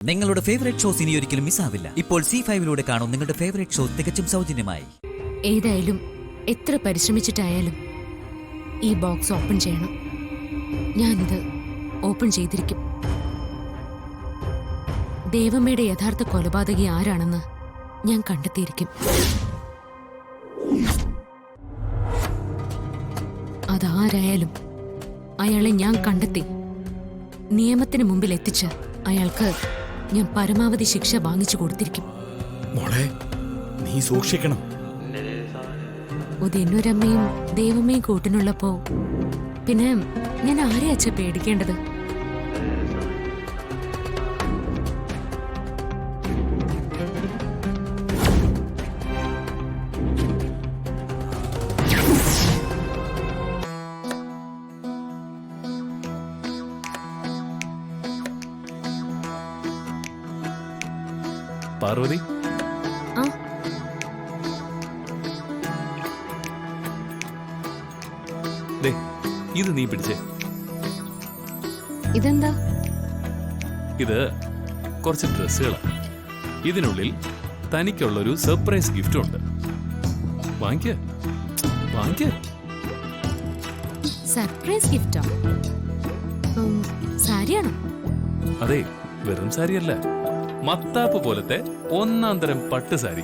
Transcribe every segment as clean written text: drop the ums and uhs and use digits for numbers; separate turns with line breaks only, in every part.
നിങ്ങളുടെ favourite shows ഇനി ഒരിക്കലും മിസ്സാവില്ല. ഇപ്പോൾ C5-ലൂടെ കാണും നിങ്ങളുടെ ഫേവറേറ്റ് ഷോ തികച്ചും സൗജന്യമായി.
ഏതായാലും എത്ര പരിശ്രമിച്ചിട്ടായാലും ഈ ബോക്സ് ഓപ്പൺ ചെയ്യണം. ഞാനിത് ഓപ്പൺ ചെയ്തിരിക്കും. ദേവമ്മയുടെ യഥാർത്ഥ കൊലപാതകി ആരാണെന്ന് ഞാൻ കണ്ടെത്തിയിരിക്കും. അതാരായാലും അയാളെ ഞാൻ കണ്ടെത്തി നിയമത്തിന് മുമ്പിൽ എത്തിച്ച് അയാൾക്ക് ഞാൻ പരമാവധി ശിക്ഷ വാങ്ങിച്ചു കൊടുത്തിരിക്കും.
മോളെ, നീ സൂക്ഷിക്കണം.
ഉദയന്നൂരമ്മയും ദേവമ്മയും കൂട്ടിനുള്ളപ്പോ പിന്നെ ഞാൻ ആരെയാ അച്ഛ പേടിക്കേണ്ടത്?
പാർവതി,
ആ
ഇത് നീ പിടിച്ചേ.
ഇതെന്താ?
ഇത് കുറച്ച് ഡ്രസ്സുകളാണ്. ഇതിനുള്ളിൽ തനിക്കുള്ളൊരു സർപ്രൈസ് ഗിഫ്റ്റ് ഉണ്ട്. വാങ്ങിക്ക വാങ്ങിക്ക.
സർപ്രൈസ് ഗിഫ്റ്റോ? സാരിയാണോ?
അതെ, വെറും സാരിയല്ല, മത്താപ്പ് പോലത്തെ ഒന്നാം തരം പട്ടുസാരി.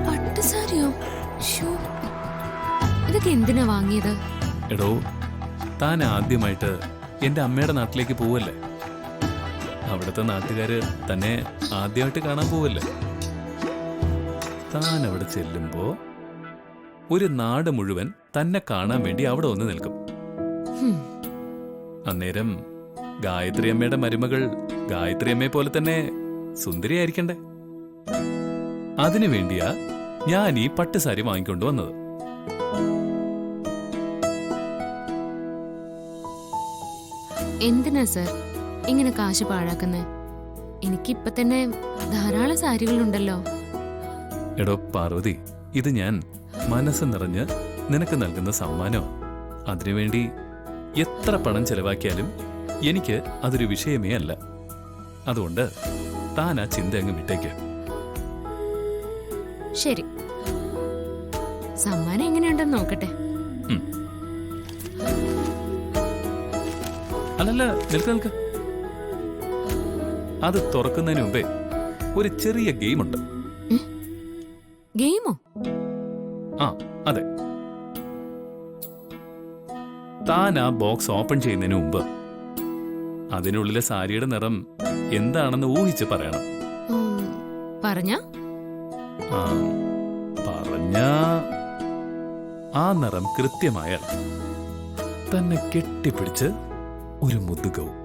പട്ടുസാരിയോ? ഇതൊക്കെ എന്തിനാ വാങ്ങിയത്?
എടോ, താൻ ആദ്യമായിട്ട് എന്റെ അമ്മയുടെ നാട്ടിലേക്ക് പോവല്ലേ? അവിടുത്തെ നാട്ടുകാര് തന്നെ ആദ്യമായിട്ട് കാണാൻ പോവല്ലേ? താൻ അവിടെ ചെല്ലുമ്പോ ഒരു നാട് മുഴുവൻ തന്നെ കാണാൻ വേണ്ടി അവിടെ ഒന്ന് നിൽക്കും. അന്നേരം ഗായത്രി അമ്മയുടെ മരുമകൾ ഗായത്രി അമ്മയെ പോലെ തന്നെ സുന്ദരിയായിരിക്കണ്ടേ? അതിനു വേണ്ടിയാ ഞാൻ ഈ പട്ടുസാരി വാങ്ങിക്കൊണ്ടു വന്നത്.
എന്തിനാ സർ ഇങ്ങനെ കാശ് പാഴാക്കുന്നേ? എനിക്കിപ്പൊ തന്നെ ധാരാളം സാരികളുണ്ടല്ലോ.
എടോ പാർവതി, ഇത് ഞാൻ മനസ്സ് നിറഞ്ഞ് നിനക്ക് നൽകുന്ന സമ്മാനോ. അതിനുവേണ്ടി എത്ര പണം ചെലവാക്കിയാലും എനിക്ക് അതൊരു വിഷയമേ അല്ല. അതുകൊണ്ട് താൻ ആ ചിന്ത അങ്ങ് വിട്ടേക്ക്.
ശരി, സമ്മാനം എങ്ങനെയുണ്ടെന്ന് നോക്കട്ടെ.
അല്ലല്ല, നിൽക്ക്. അത് തുറക്കുന്നതിന് മുമ്പേ ഒരു ചെറിയ ഗെയിമുണ്ട്.
ഗെയിമോ?
ആ അതെ. താൻ ആ ബോക്സ് ഓപ്പൺ ചെയ്യുന്നതിന് മുമ്പ് അതിനുള്ളിലെ സാരിയുടെ നിറം എന്താണെന്ന് ഊഹിച്ച് പറയണം.
പറഞ്ഞ
ആ നിറം കൃത്യമായാൽ തന്നെ കെട്ടിപ്പിടിച്ച് ഒരു മുതുകവും.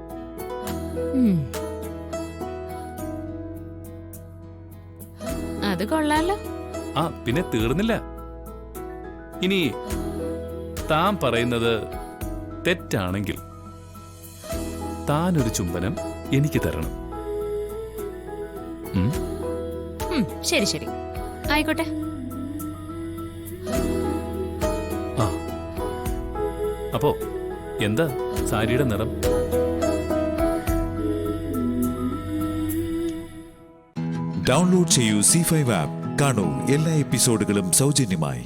അത് കൊള്ളാലോ.
ആ പിന്നെ തീർന്നില്ല. ഇനി താൻ പറയുന്നത് തെറ്റാണെങ്കിൽ താനൊരു ചുംബനം എനിക്ക് തരണം.
ശരി ശരി, ആയിക്കോട്ടെ.
ആ അപ്പോ എന്താ സാരിയുടെ നിറം?
ഡൗൺലോഡ് ചെയ്യൂ C5 ആപ്പ്. കാണൂ എല്ലാ എപ്പിസോഡുകളും സൗജന്യമായി.